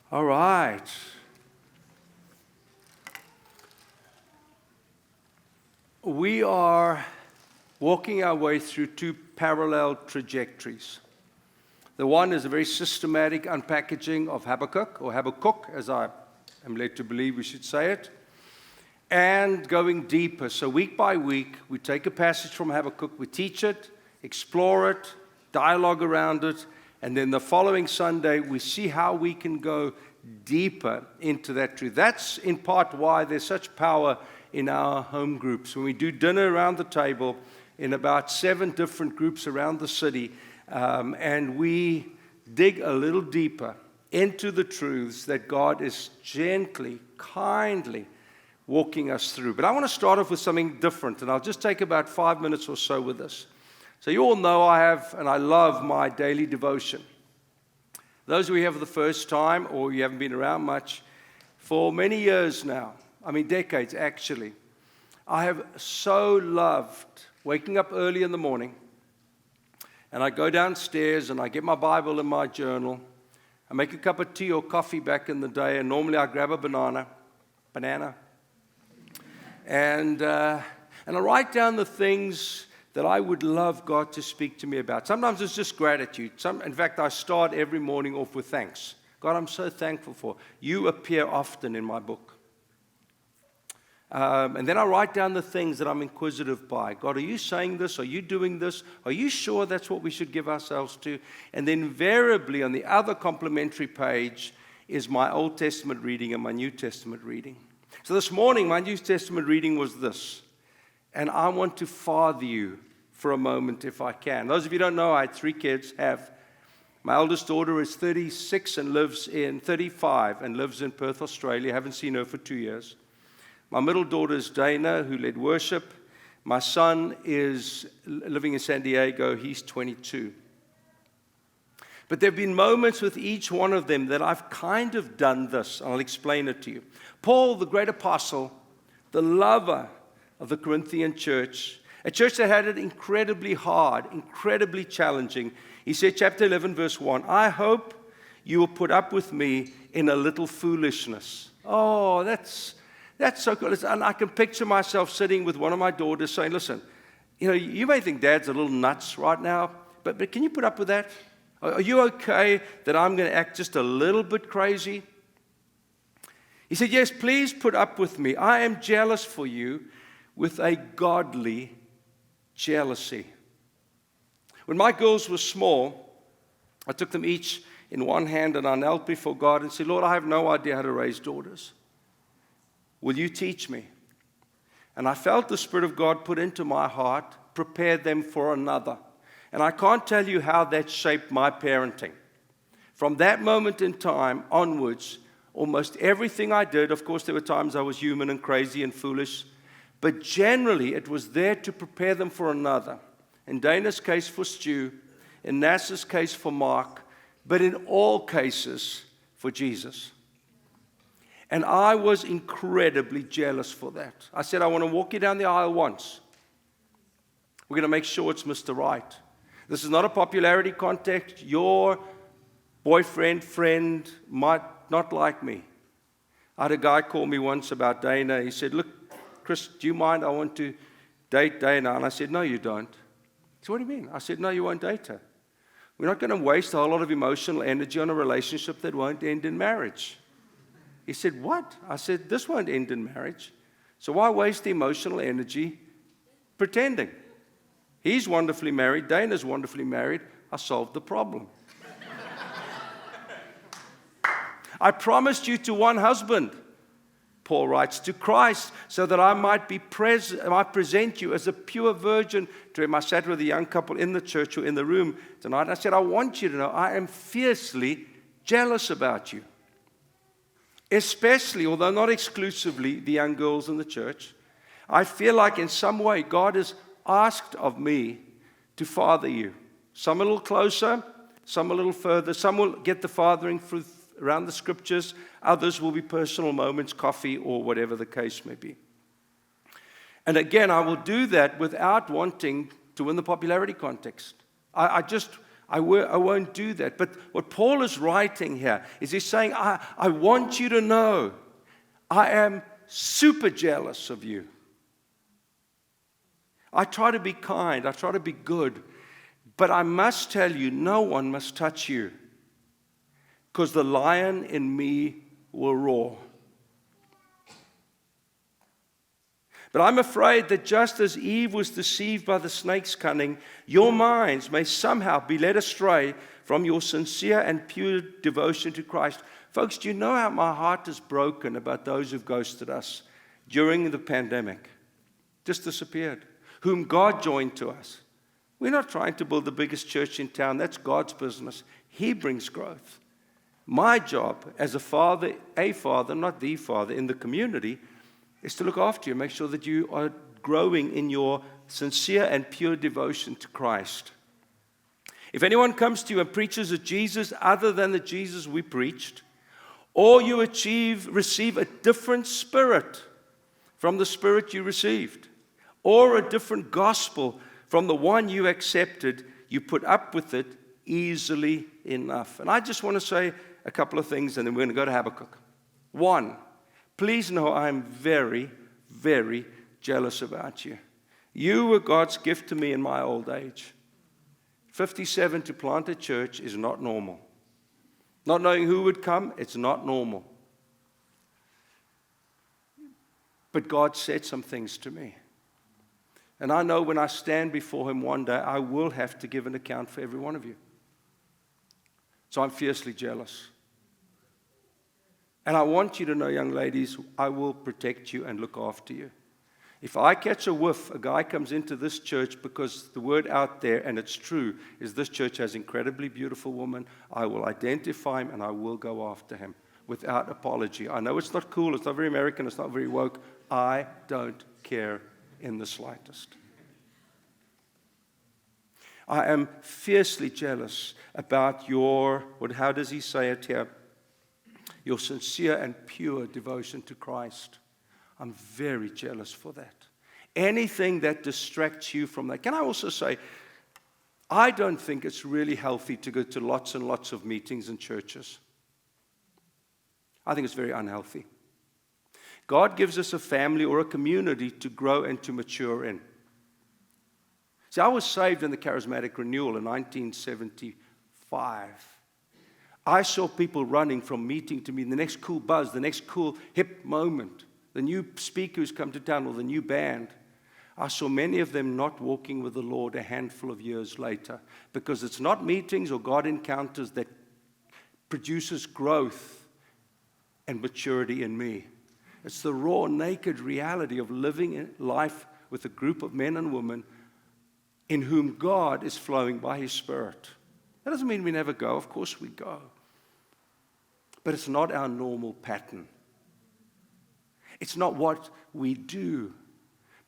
All right. We are walking our way through two parallel trajectories. The one is a very systematic unpackaging of Habakkuk, as I am led to believe we should say it, and going deeper. So week by week, we take a passage from Habakkuk, we teach it, explore it, dialogue around it, and then the following Sunday, we see how we can go deeper into that truth. That's in part why there's such power in our home groups. When we do dinner around the table in about 7 different groups around the city, and we dig a little deeper into the truths that God is gently, kindly walking us through. But I want to start off with something different, and I'll just take about 5 minutes or so with this. So you all know I have, and I love my daily devotion. Those of you here for the first time, or you haven't been around much, for many years now, decades actually, I have so loved waking up early in the morning, and I go downstairs and I get my Bible and my journal. I make a cup of tea or coffee back in the day, and normally I grab a banana, and I write down the things that I would love God to speak to me about. Sometimes it's just gratitude. In fact, I start every morning off with thanks. God, I'm so thankful for you. Appear often in my book. And then I write down the things that I'm inquisitive by. God, are you saying this? Are you doing this? Are you sure that's what we should give ourselves to? And then invariably on the other complementary page is my Old Testament reading and my New Testament reading. So this morning, my New Testament reading was this. And I want to father you for a moment if I can. Those of you who don't know, I had 3 kids. My eldest daughter is 35 and lives in Perth, Australia. I haven't seen her for 2 years. My middle daughter is Dana, who led worship. My son is living in San Diego. He's 22. But there have been moments with each one of them that I've kind of done this. I'll explain it to you. Paul, the great apostle, the lover of the Corinthian church, a church that had it incredibly hard, incredibly challenging. He said, chapter 11, verse 1, I hope you will put up with me in a little foolishness. Oh, that's so cool. And I can picture myself sitting with one of my daughters saying, listen, you may think Dad's a little nuts right now, but can you put up with that? Are you okay that I'm going to act just a little bit crazy? He said, yes, please put up with me. I am jealous for you with a godly jealousy. When my girls were small, I took them each in one hand and I knelt before God and said, Lord, I have no idea how to raise daughters. Will you teach me? And I felt the Spirit of God put into my heart, prepare them for another. And I can't tell you how that shaped my parenting. From that moment in time onwards, almost everything I did, of course there were times I was human and crazy and foolish, but generally, it was there to prepare them for another. In Dana's case, for Stu. In Nasser's case, for Mark. But in all cases, for Jesus. And I was incredibly jealous for that. I said, I want to walk you down the aisle once. We're going to make sure it's Mr. Right. This is not a popularity contest. Your boyfriend, friend might not like me. I had a guy call me once about Dana. He said, look, Chris, do you mind? I want to date Dana. And I said, no, you don't. He said, what do you mean? I said, no, you won't date her. We're not going to waste a whole lot of emotional energy on a relationship that won't end in marriage. He said, what? I said, this won't end in marriage. So why waste the emotional energy pretending? He's wonderfully married. Dana's wonderfully married. I solved the problem. I promised you to one husband, Paul writes, to Christ, so that I might present you as a pure virgin to him. I sat with a young couple in the church or in the room tonight. And I said, I want you to know I am fiercely jealous about you. Especially, although not exclusively, the young girls in the church. I feel like in some way God has asked of me to father you. Some a little closer, some a little further. Some will get the fathering through around the scriptures. Others will be personal moments, coffee, or whatever the case may be. And again, I will do that without wanting to win the popularity contest. I won't do that. But what Paul is writing here is he's saying, I want you to know I am super jealous of you. I try to be kind. I try to be good. But I must tell you, no one must touch you, because the lion in me will roar. But I'm afraid that just as Eve was deceived by the snake's cunning, your minds may somehow be led astray from your sincere and pure devotion to Christ. Folks, do you know how my heart is broken about those who've ghosted us during the pandemic? Just disappeared. Whom God joined to us. We're not trying to build the biggest church in town. That's God's business. He brings growth. My job as a father, not the father, in the community, is to look after you, make sure that you are growing in your sincere and pure devotion to Christ. If anyone comes to you and preaches a Jesus other than the Jesus we preached, or you receive a different spirit from the spirit you received, or a different gospel from the one you accepted, you put up with it easily enough. And I just want to say a couple of things, and then we're going to go to Habakkuk. One, please know I am very, very jealous about you. You were God's gift to me in my old age. 57 to plant a church is not normal. Not knowing who would come, it's not normal. But God said some things to me. And I know when I stand before Him one day, I will have to give an account for every one of you. So I'm fiercely jealous. And I want you to know, young ladies, I will protect you and look after you. If I catch a whiff, a guy comes into this church because the word out there, and it's true, is this church has incredibly beautiful women, I will identify him and I will go after him without apology. I know it's not cool, it's not very American, it's not very woke. I don't care in the slightest. I am fiercely jealous about your, how does he say it here? Your sincere and pure devotion to Christ. I'm very jealous for that. Anything that distracts you from that. Can I also say, I don't think it's really healthy to go to lots and lots of meetings and churches. I think it's very unhealthy. God gives us a family or a community to grow and to mature in. See, I was saved in the charismatic renewal in 1975. I saw people running from meeting to meeting, the next cool buzz, the next cool hip moment, the new speaker who's come to town or the new band. I saw many of them not walking with the Lord a handful of years later, because it's not meetings or God encounters that produces growth and maturity in me. It's the raw, naked reality of living in life with a group of men and women in whom God is flowing by His Spirit. That doesn't mean we never go. Of course we go. But it's not our normal pattern. It's not what we do,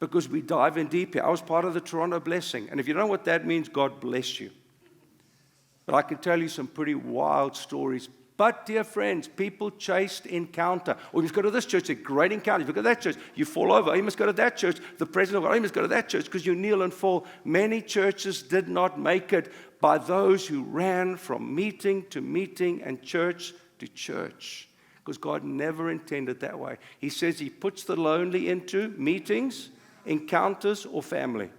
because we dive in deep here. I was part of the Toronto Blessing, and if you don't know what that means, God bless you. But I can tell you some pretty wild stories. But, dear friends, people chased encounter. Or you must go to this church, a great encounter. You go to that church, you fall over. You must go to that church, the presence of God. You must go to that church because you kneel and fall. Many churches did not make it by those who ran from meeting to meeting and church to church, because God never intended that way. He says He puts the lonely into meetings, encounters, or family.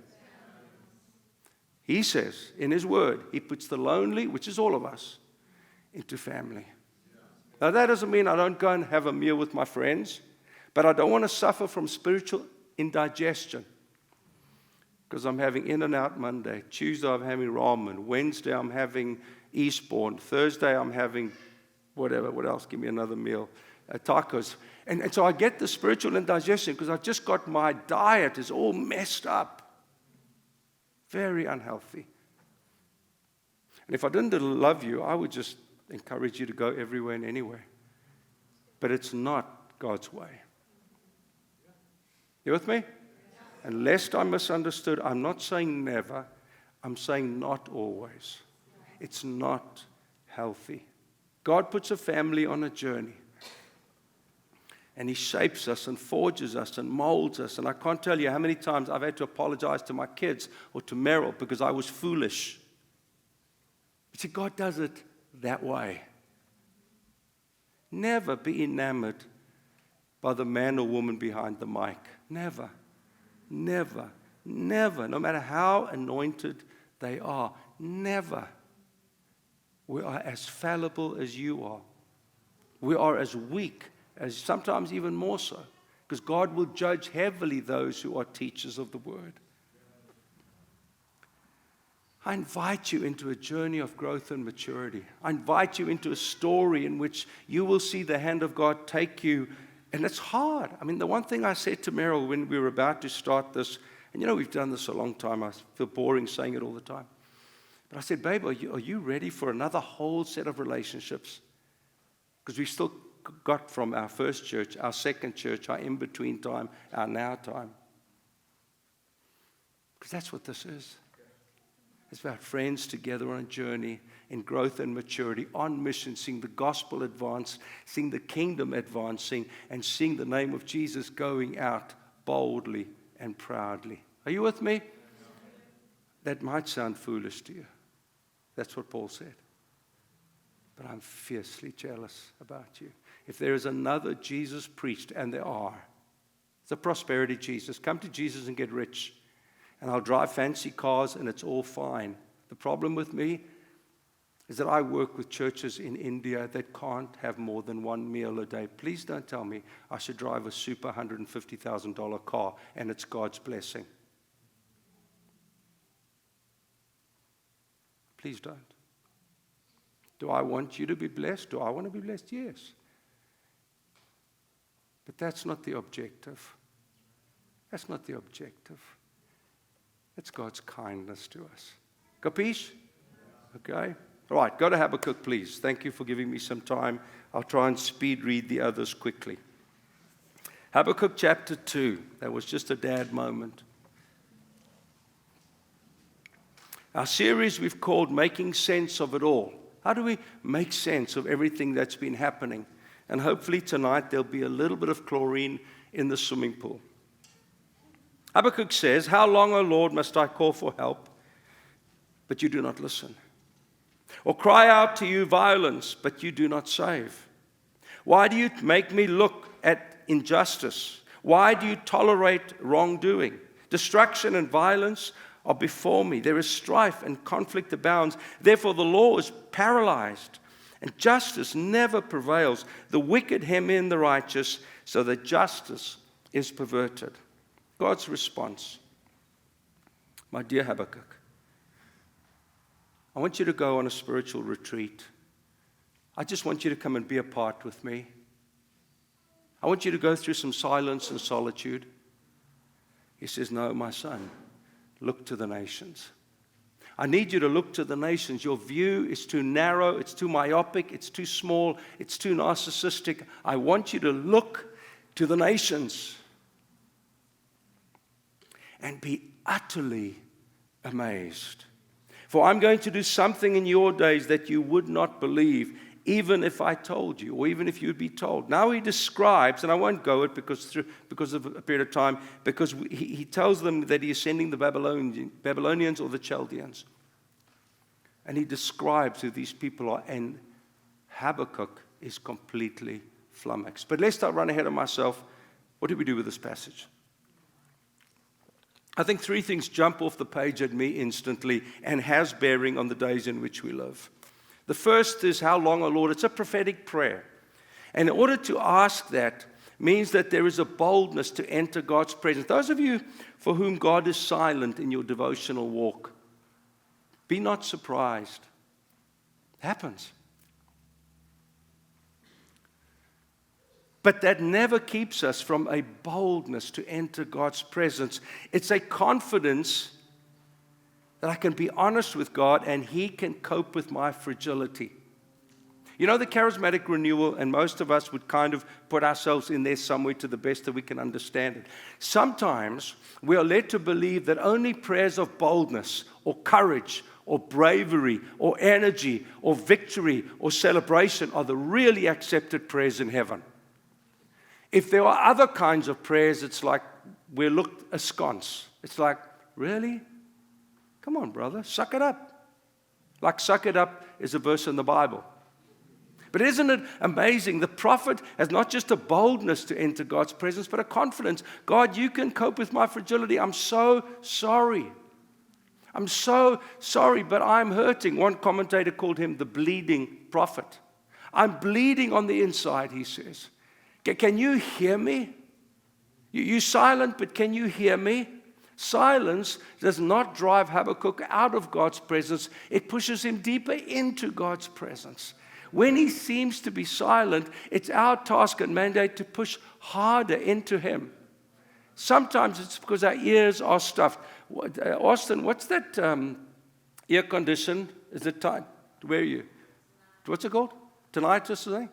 He says in His Word, He puts the lonely, which is all of us, into family. Now, that doesn't mean I don't go and have a meal with my friends, but I don't want to suffer from spiritual indigestion, because I'm having In-N-Out Monday. Tuesday, I'm having ramen. Wednesday, I'm having Eastbourne. Thursday, I'm having whatever. What else? Give me another meal. Tacos. And so I get the spiritual indigestion because I've just got my diet is all messed up. Very unhealthy. And if I didn't love you, I would just encourage you to go everywhere and anywhere. But it's not God's way. You with me? And lest I'm misunderstood, I'm not saying never. I'm saying not always. It's not healthy. God puts a family on a journey. And He shapes us and forges us and molds us. And I can't tell you how many times I've had to apologize to my kids or to Meryl because I was foolish. But see, God does it that way. Never be enamored by the man or woman behind the mic. Never, never, never. No matter how anointed they are, never. We are as fallible as you are. We are as weak as, sometimes even more so, because God will judge heavily those who are teachers of the word. I invite you into a journey of growth and maturity. I invite you into a story in which you will see the hand of God take you. And it's hard. I mean, the one thing I said to Meryl when we were about to start this, and we've done this a long time. I feel boring saying it all the time. But I said, babe, are you ready for another whole set of relationships? Because we still got from our first church, our second church, our in-between time, our now time. Because that's what this is. It's about friends together on a journey in growth and maturity, on mission, seeing the gospel advance, seeing the kingdom advancing, and seeing the name of Jesus going out boldly and proudly. Are you with me? That might sound foolish to you. That's what Paul said. But I'm fiercely jealous about you. If there is another Jesus preached, and there are, it's a prosperity Jesus. Come to Jesus and get rich. And I'll drive fancy cars and it's all fine. The problem with me is that I work with churches in India that can't have more than one meal a day. Please don't tell me I should drive a super $150,000 car and it's God's blessing. Please don't. Do I want you to be blessed? Do I want to be blessed? Yes. But that's not the objective. That's not the objective. It's God's kindness to us. Capiche? Okay. All right, go to Habakkuk, please. Thank you for giving me some time. I'll try and speed read the others quickly. Habakkuk chapter 2. That was just a dad moment. Our series we've called Making Sense of It All. How do we make sense of everything that's been happening? And hopefully tonight there'll be a little bit of chlorine in the swimming pool. Habakkuk says, how long, O Lord, must I call for help, but you do not listen? Or cry out to you violence, but you do not save? Why do you make me look at injustice? Why do you tolerate wrongdoing? Destruction and violence are before me. There is strife and conflict abounds. Therefore the law is paralyzed, and justice never prevails. The wicked hem in the righteous, so that justice is perverted. God's response. My dear Habakkuk, I want you to go on a spiritual retreat. I just want you to come and be a part with me. I want you to go through some silence and solitude. He says, no, my son, look to the nations. I need you to look to the nations. Your view is too narrow, it's too myopic, it's too small, it's too narcissistic. I want you to look to the nations and be utterly amazed. For I'm going to do something in your days that you would not believe, even if I told you, or even if you'd be told. Now he describes, and I won't go it because of a period of time, because he tells them that he is sending the Babylonians or the Chaldeans. And he describes who these people are, and Habakkuk is completely flummoxed. But let's not run ahead of myself. What do we do with this passage? I think three things jump off the page at me instantly and has bearing on the days in which we live. The first is, how long, O Lord? It's a prophetic prayer. And in order to ask that means that there is a boldness to enter God's presence. Those of you for whom God is silent in your devotional walk, be not surprised. It happens. But that never keeps us from a boldness to enter God's presence. It's a confidence that I can be honest with God and He can cope with my fragility. You know, the charismatic renewal, and most of us would kind of put ourselves in there somewhere to the best that we can understand it. Sometimes we are led to believe that only prayers of boldness or courage or bravery or energy or victory or celebration are the really accepted prayers in heaven. If there are other kinds of prayers, it's like we're looked askance. It's like, really? Come on, brother, suck it up. Like suck it up is a verse in the Bible. But isn't it amazing? The prophet has not just a boldness to enter God's presence, but a confidence. God, you can cope with my fragility. I'm so sorry. I'm so sorry, but I'm hurting. One commentator called him the bleeding prophet. I'm bleeding on the inside, he says. Can you hear me? You're silent, but can you hear me? Silence does not drive Habakkuk out of God's presence. It pushes him deeper into God's presence. When he seems to be silent, it's our task and mandate to push harder into him. Sometimes it's because our ears are stuffed. Austin, what's that ear condition? Is it tight? Where are you? What's it called? Tinnitus or something?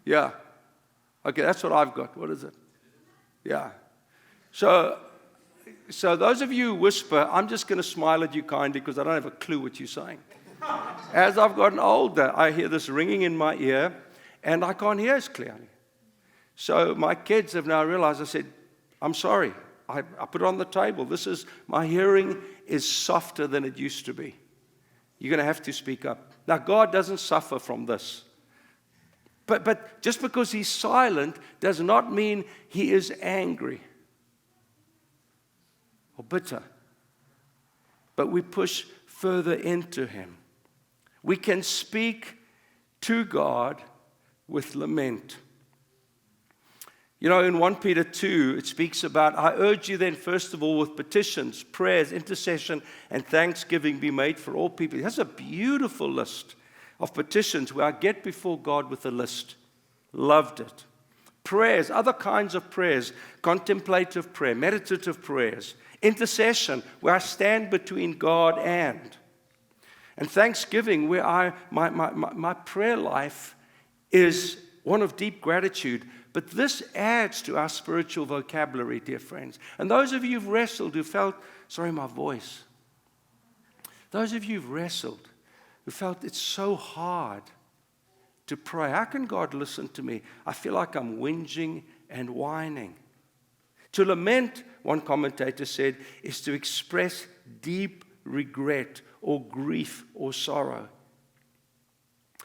Yeah. Okay, that's what I've got. What is it? Yeah. So those of you who whisper, I'm just going to smile at you kindly because I don't have a clue what you're saying. As I've gotten older, I hear this ringing in my ear, and I can't hear as clearly. So my kids have now realized, I said, I'm sorry. I put it on the table. My hearing is softer than it used to be. You're going to have to speak up. Now, God doesn't suffer from this. But just because he's silent does not mean he is angry or bitter. But we push further into him. We can speak to God with lament. You know, in 1 Peter 2, it speaks about, I urge you then, first of all, with petitions, prayers, intercession, and thanksgiving be made for all people. It has a beautiful list of petitions where I get before God with a list. Loved it. Prayers, other kinds of prayers, contemplative prayer, meditative prayers, intercession, where I stand between God and thanksgiving, where my prayer life is one of deep gratitude. But this adds to our spiritual vocabulary, dear friends. And those of you who've wrestled, who felt, my voice. Those of you who've wrestled, who felt it's so hard to pray. How can God listen to me? I feel like I'm whinging and whining. To lament, one commentator said, is to express deep regret or grief or sorrow.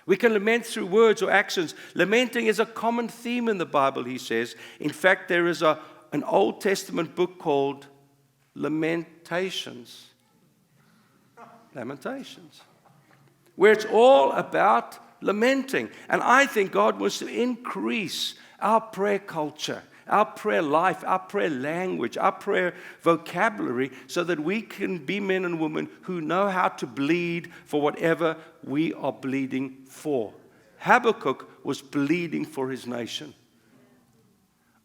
We can lament through words or actions. Lamenting is a common theme in the Bible, he says. In fact, there is an Old Testament book called Lamentations. Lamentations. Where it's all about lamenting. And I think God wants to increase our prayer culture, our prayer life, our prayer language, our prayer vocabulary, so that we can be men and women who know how to bleed for whatever we are bleeding for. Habakkuk was bleeding for his nation.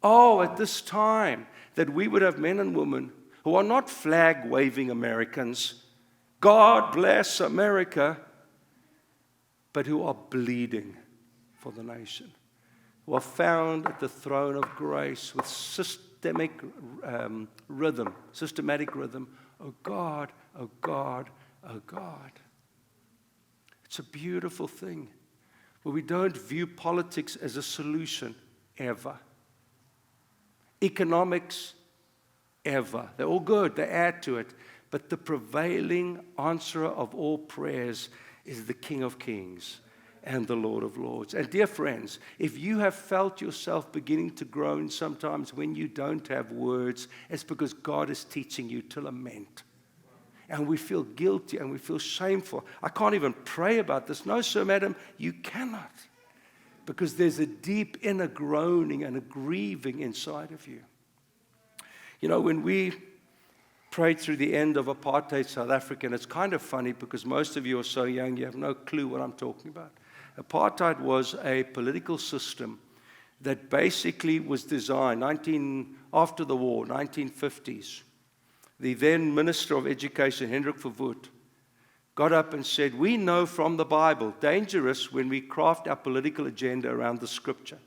Oh, at this time, that we would have men and women who are not flag-waving Americans, God bless America, but who are bleeding for the nation. Who are found at the throne of grace with systematic rhythm. Oh God, oh God, oh God. It's a beautiful thing where we don't view politics as a solution ever. Economics, ever. They're all good, they add to it. But the prevailing answerer of all prayers is the King of Kings and the Lord of Lords. And dear friends, if you have felt yourself beginning to groan sometimes when you don't have words, it's because God is teaching you to lament. And we feel guilty and we feel shameful. I can't even pray about this. No, sir, madam, you cannot. Because there's a deep inner groaning and a grieving inside of you. You know, when we prayed through the end of apartheid South Africa, and it's kind of funny because most of you are so young, you have no clue what I'm talking about. Apartheid was a political system that basically was designed after the war, 1950s. The then Minister of Education, Hendrik Verwoerd, got up and said, we know from the Bible, dangerous when we craft our political agenda around the Scripture.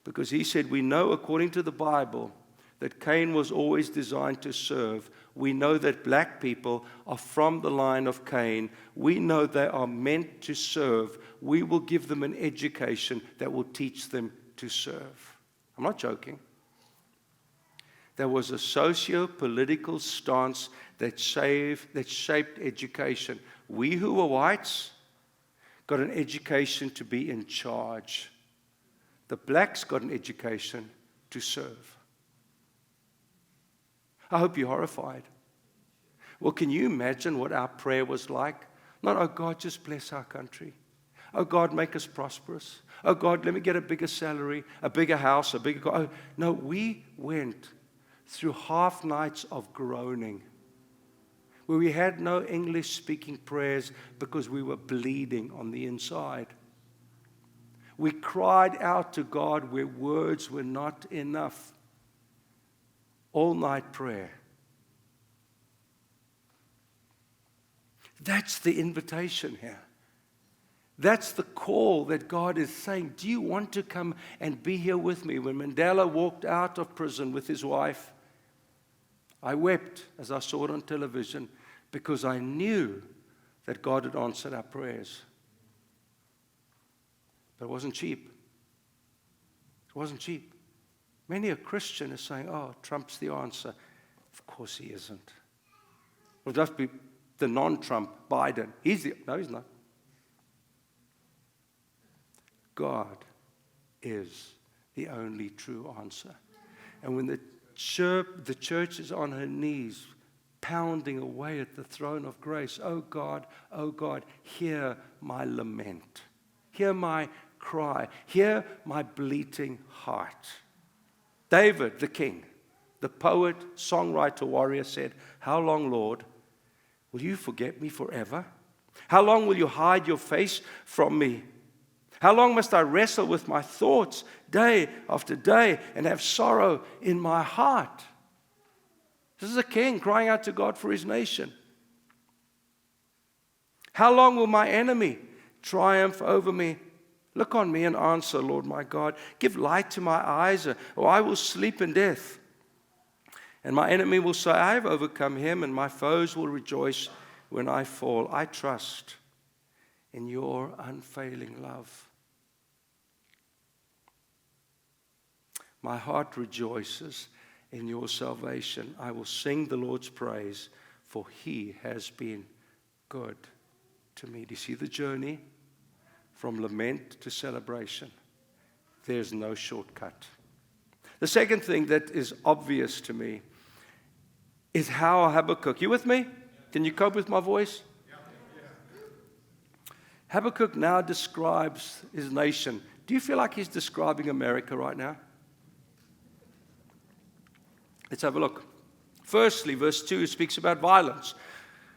Because he said, we know according to the Bible that Cain was always designed to serve. We know that black people are from the line of Cain. We know they are meant to serve. We will give them an education that will teach them to serve. I'm not joking. There was a socio-political stance that shaped education. We who were whites got an education to be in charge. The blacks got an education to serve. I hope you're horrified. Well, can you imagine what our prayer was like? Not, oh God, just bless our country. Oh God, make us prosperous. Oh God, let me get a bigger salary, a bigger house, a bigger car. Oh, no, we went through half nights of groaning where we had no English-speaking prayers because we were bleeding on the inside. We cried out to God where words were not enough. All-night prayer. That's the invitation here. That's the call that God is saying, do you want to come and be here with me? When Mandela walked out of prison with his wife, I wept as I saw it on television because I knew that God had answered our prayers. But it wasn't cheap. It wasn't cheap. Many a Christian is saying, oh, Trump's the answer. Of course he isn't. It'll just be the non-Trump Biden. No, he's not. God is the only true answer. And when the church is on her knees, pounding away at the throne of grace, oh God, hear my lament. Hear my cry. Hear my bleating heart. David, the king, the poet, songwriter, warrior said, how long, Lord, will you forget me forever? How long will you hide your face from me? How long must I wrestle with my thoughts day after day and have sorrow in my heart? This is a king crying out to God for his nation. How long will my enemy triumph over me? Look on me and answer, Lord my God. Give light to my eyes, or I will sleep in death. And my enemy will say, I have overcome him, and my foes will rejoice when I fall. I trust in your unfailing love. My heart rejoices in your salvation. I will sing the Lord's praise, for he has been good to me. Do you see the journey? From lament to celebration. There's no shortcut. The second thing that is obvious to me is how Habakkuk, you with me? Can you cope with my voice? Habakkuk now describes his nation. Do you feel like he's describing America right now? Let's have a look. Firstly, verse 2 speaks about violence.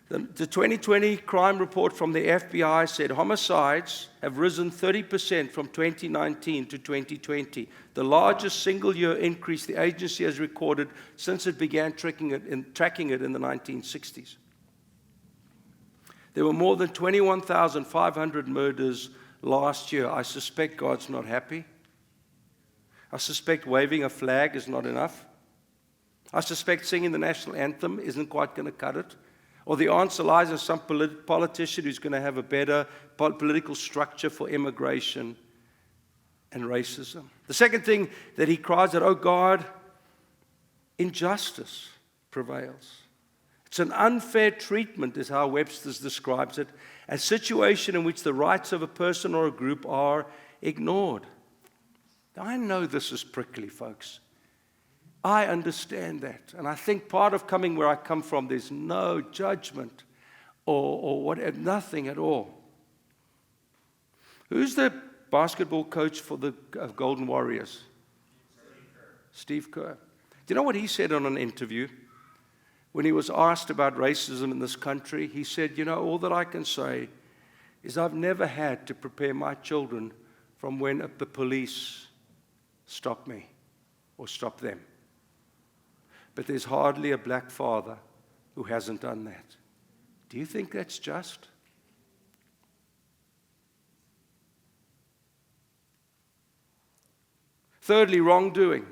The 2020 crime report from the FBI said homicides have risen 30% from 2019 to 2020, the largest single-year increase the agency has recorded since it began tracking it in the 1960s. There were more than 21,500 murders last year. I suspect God's not happy. I suspect waving a flag is not enough. I suspect singing the national anthem isn't quite going to cut it. Or the answer lies in some politician who's going to have a better political structure for immigration and racism. The second thing that he cries out, oh God, injustice prevails. It's an unfair treatment, is how Webster describes it, a situation in which the rights of a person or a group are ignored. Now, I know this is prickly, folks. I understand that. And I think part of coming where I come from, there's no judgment or whatever, nothing at all. Who's the basketball coach for the Golden Warriors? Steve Kerr. Do you know what he said on an interview? When he was asked about racism in this country, he said, you know, all that I can say is I've never had to prepare my children from when the police stop me or stop them. But there's hardly a black father who hasn't done that. Do you think that's just? Thirdly, wrongdoing.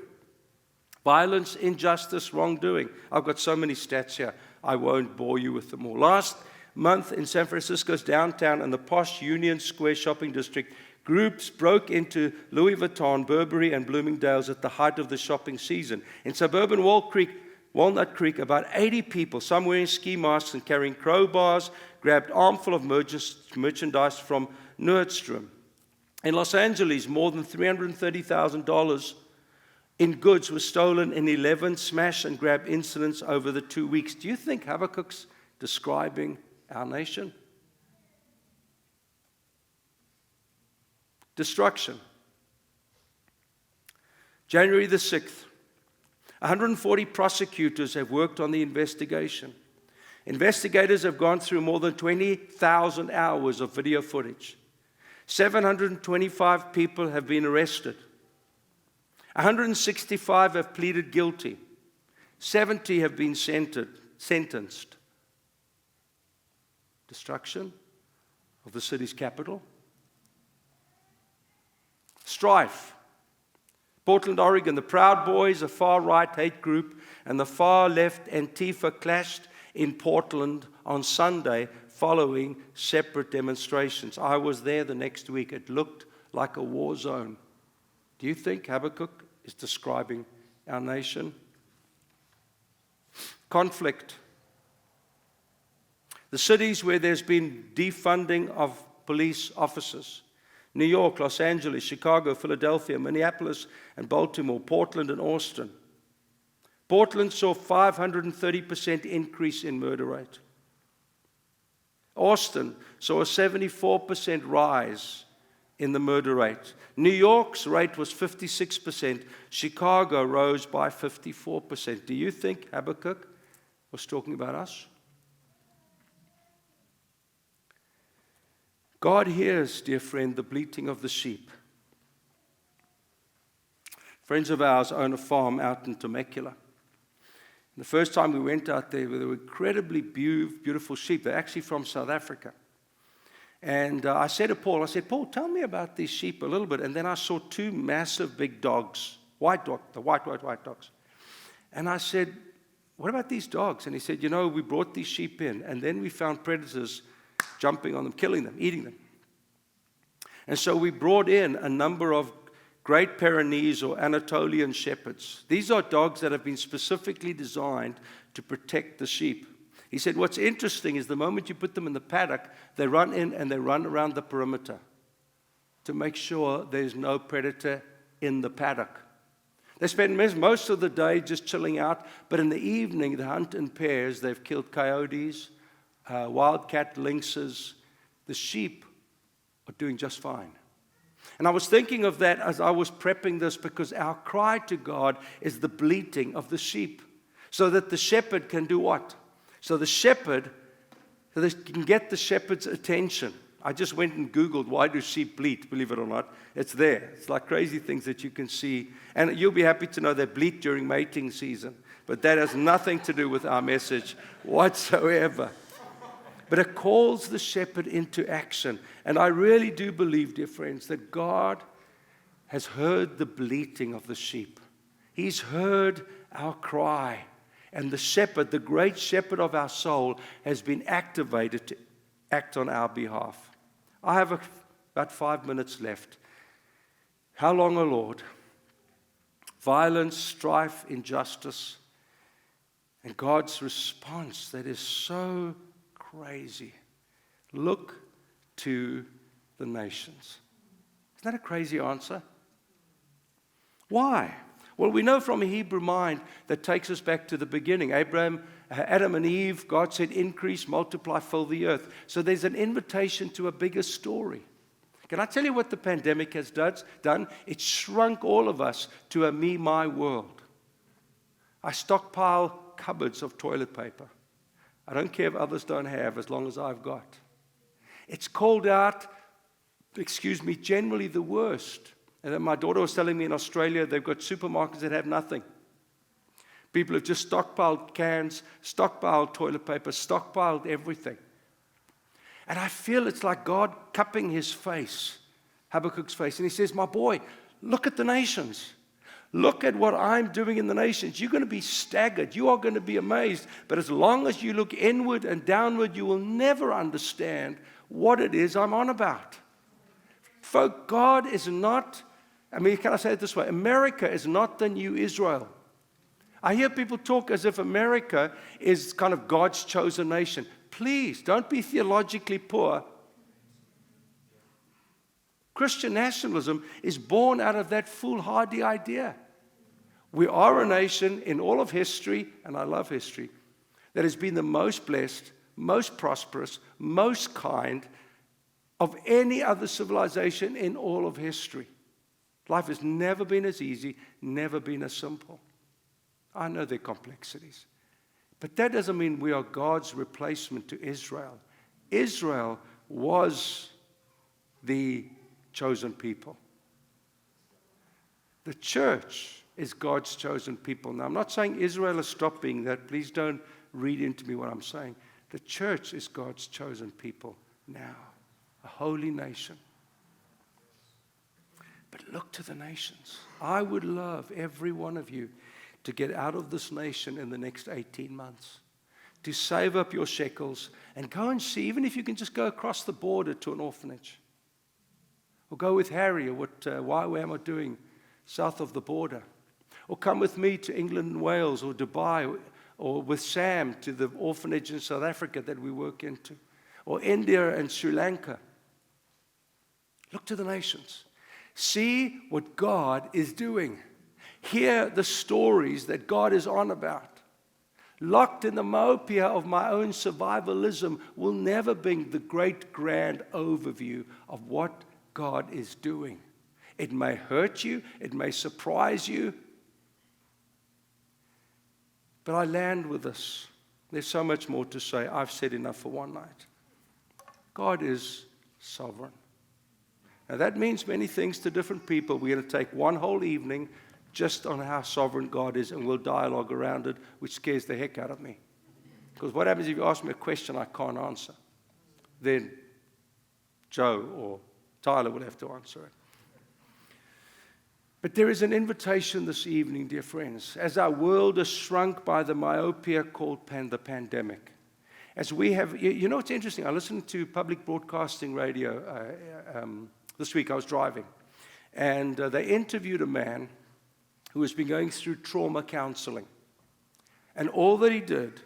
Violence, injustice, wrongdoing. I've got so many stats here. I won't bore you with them all. Last month in San Francisco's downtown and the posh Union Square shopping district, groups broke into Louis Vuitton, Burberry, and Bloomingdale's at the height of the shopping season. In suburban Wall Walnut Creek, about 80 people, some wearing ski masks and carrying crowbars, grabbed armful of merchandise from Nordstrom. In Los Angeles, more than $330,000 in goods were stolen in 11 smash and grab incidents over the 2 weeks. Do you think Habakkuk's describing our nation? Destruction. January the 6th, 140 prosecutors have worked on the investigation. Investigators have gone through more than 20,000 hours of video footage. 725 people have been arrested. 165 have pleaded guilty. 70 have been sentenced. Destruction of the city's capital. Strife. Portland, Oregon, the Proud Boys, a far-right hate group, and the far-left Antifa clashed in Portland on Sunday following separate demonstrations. I was there the next week. It looked like a war zone. Do you think Habakkuk is describing our nation? Conflict. The cities where there's been defunding of police officers. New York, Los Angeles, Chicago, Philadelphia, Minneapolis, and Baltimore, Portland, and Austin. Portland saw 530% increase in murder rate. Austin saw a 74% rise in the murder rate. New York's rate was 56%. Chicago rose by 54%. Do you think Habakkuk was talking about us? God hears, dear friend, the bleating of the sheep. Friends of ours own a farm out in Temecula. The first time we went out there were incredibly beautiful sheep. They're actually from South Africa. And I said to Paul, Paul, tell me about these sheep a little bit. And then I saw two massive big dogs, white dogs. And I said, what about these dogs? And he said, we brought these sheep in, and then we found predators jumping on them, killing them, eating them. And so we brought in a number of Great Pyrenees or Anatolian shepherds. These are dogs that have been specifically designed to protect the sheep. He said, what's interesting is the moment you put them in the paddock, they run in and they run around the perimeter to make sure there's no predator in the paddock. They spend most of the day just chilling out, but in the evening they hunt in pairs. They've killed coyotes, wildcat lynxes. The sheep are doing just fine. And I was thinking of that as I was prepping this, because our cry to God is the bleating of the sheep, so that the shepherd can do what? So they can get the shepherd's attention. I just went and Googled, why do sheep bleat? Believe it or not, it's there. It's like crazy things that you can see. And you'll be happy to know they bleat during mating season. But that has nothing to do with our message whatsoever. But it calls the shepherd into action. And I really do believe, dear friends, that God has heard the bleating of the sheep. He's heard our cry. And the shepherd, the great shepherd of our soul, has been activated to act on our behalf. I have about 5 minutes left. How long, O Lord? Violence, strife, injustice, and God's response that is so crazy. Look to the nations. Isn't that a crazy answer? Why? Well, we know from a Hebrew mind that takes us back to the beginning. Adam and Eve, God said, increase, multiply, fill the earth. So there's an invitation to a bigger story. Can I tell you what the pandemic has done? It shrunk all of us to a me, my world. I stockpile cupboards of toilet paper. I don't care if others don't have, as long as I've got. It's called out, generally the worst. And then my daughter was telling me in Australia, they've got supermarkets that have nothing. People have just stockpiled cans, stockpiled toilet paper, stockpiled everything. And I feel it's like God cupping his face, Habakkuk's face. And he says, my boy, look at the nations. Look at what I'm doing in the nations. You're going to be staggered. You are going to be amazed. But as long as you look inward and downward, you will never understand what it is I'm on about. Folk, God is not, can I say it this way? America is not the new Israel. I hear people talk as if America is kind of God's chosen nation. Please, don't be theologically poor. Christian nationalism is born out of that foolhardy idea. We are a nation in all of history, and I love history, that has been the most blessed, most prosperous, most kind of any other civilization in all of history. Life has never been as easy, never been as simple. I know there are complexities. But that doesn't mean we are God's replacement to Israel. Israel was the chosen people. The church is God's chosen people. Now, I'm not saying Israel has stopped being that. Please don't read into me what I'm saying. The church is God's chosen people now, a holy nation. But look to the nations. I would love every one of you to get out of this nation in the next 18 months, to save up your shekels and go and see, even if you can just go across the border to an orphanage, or go with Harry or what YWAM are doing south of the border, or come with me to England and Wales or Dubai, or with Sam to the orphanage in South Africa that we work into, or India and Sri Lanka. Look to the nations. See what God is doing. Hear the stories that God is on about. Locked in the myopia of my own survivalism will never bring the great grand overview of what God is doing. It may hurt you, it may surprise you, but I land with this. There's so much more to say. I've said enough for one night. God is sovereign. Now that means many things to different people. We're going to take one whole evening just on how sovereign God is, and we'll dialogue around it, which scares the heck out of me. Because what happens if you ask me a question I can't answer? Then Joe or Tyler will have to answer it. But there is an invitation this evening, dear friends, as our world is shrunk by the myopia called the pandemic. As we have, you know what's interesting? I listened to public broadcasting radio this week. I was driving, and they interviewed a man who has been going through trauma counseling. And all that he did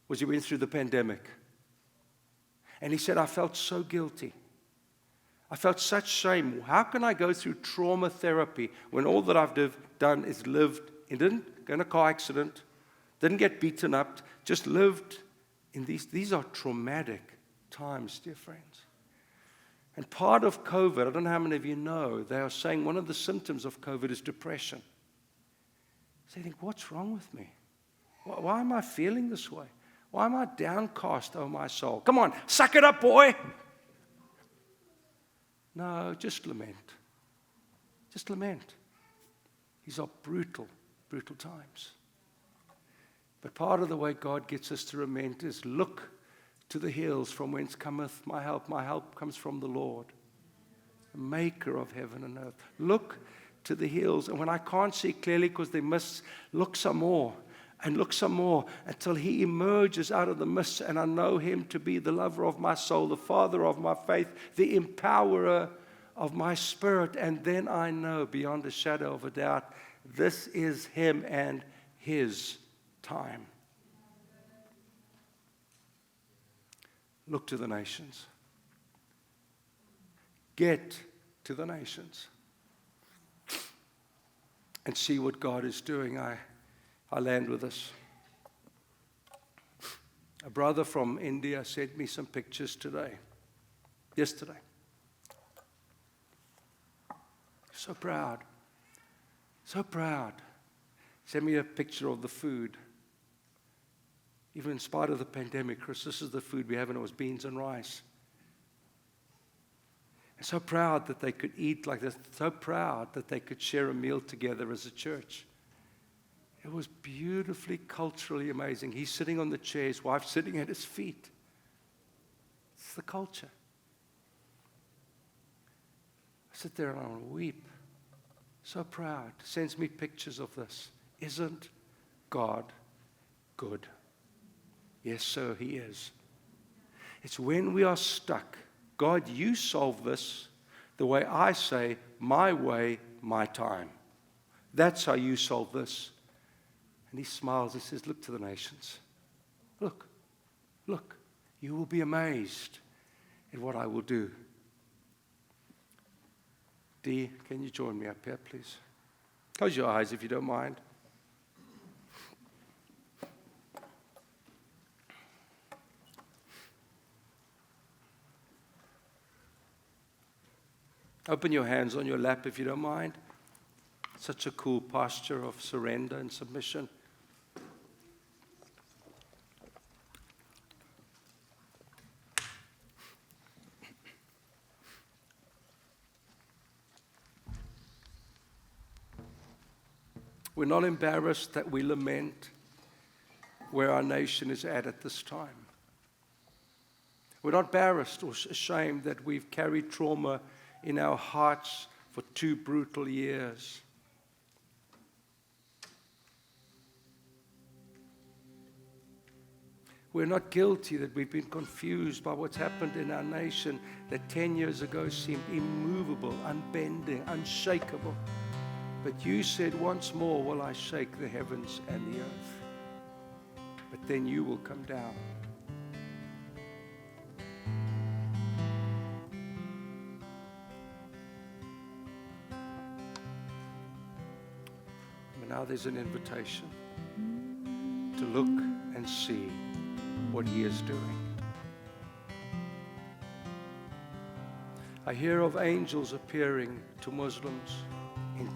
was he went through the pandemic. And he said, I felt so guilty. I felt such shame. How can I go through trauma therapy when all that I've done is lived, and didn't get in a car accident, didn't get beaten up, just lived in these are traumatic times, dear friends. And part of COVID, I don't know how many of you know, they are saying one of the symptoms of COVID is depression. So you think, what's wrong with me? Why am I feeling this way? Why am I downcast, oh my soul? Come on, suck it up, boy. No, just lament. Just lament. These are brutal, brutal times. But part of the way God gets us to lament is look to the hills from whence cometh my help. My help comes from the Lord, the maker of heaven and earth. Look to the hills. And when I can't see clearly because they must, look some more and look some more until he emerges out of the mist and I know him to be the lover of my soul, the father of my faith, the empowerer of my spirit. And then I know beyond a shadow of a doubt, this is him and his time. Look to the nations. Get to the nations. And see what God is doing. I land with this. A brother from India sent me some pictures yesterday. So proud. So proud. Sent me a picture of the food. Even in spite of the pandemic, Chris, this is the food we have, and it was beans and rice. And so proud that they could eat like this. So proud that they could share a meal together as a church. It was beautifully, culturally amazing. He's sitting on the chair, his wife's sitting at his feet. It's the culture. I sit there and I weep. So proud. Sends me pictures of this. Isn't God good? Yes, sir, he is. It's when we are stuck. God, you solve this the way I say, my way, my time. That's how you solve this. And he smiles and says, look to the nations. Look, look, you will be amazed at what I will do. Dee, can you join me up here, please? Close your eyes if you don't mind. Open your hands on your lap if you don't mind. Such a cool posture of surrender and submission. We're not embarrassed that we lament where our nation is at this time. We're not embarrassed or ashamed that we've carried trauma in our hearts for 2 brutal years. We're not guilty that we've been confused by what's happened in our nation that 10 years ago seemed immovable, unbending, unshakable. But you said, once more will I shake the heavens and the earth. But then you will come down. But now there's an invitation to look and see what he is doing. I hear of angels appearing to Muslims in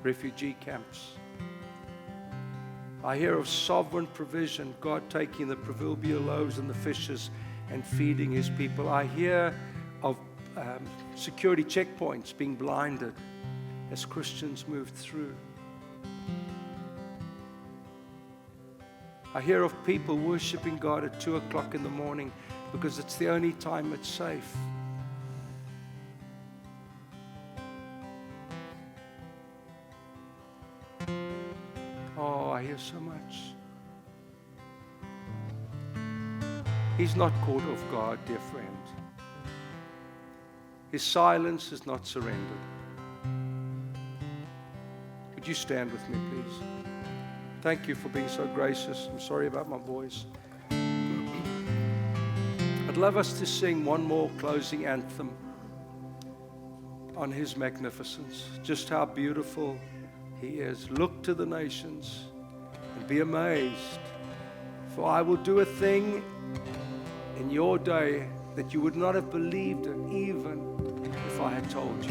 refugee camps. I hear of sovereign provision, God taking the proverbial loaves and the fishes and feeding his people. I hear of security checkpoints being blinded as Christians move through. I hear of people worshiping God at 2 o'clock in the morning because it's the only time it's safe. Oh, I hear so much. He's not caught off guard, dear friend. His silence is not surrendered. Would you stand with me, please? Thank you for being so gracious. I'm sorry about my voice. I'd love us to sing one more closing anthem on his magnificence, just how beautiful he is. Look to the nations and be amazed, for I will do a thing in your day that you would not have believed it, even if I had told you.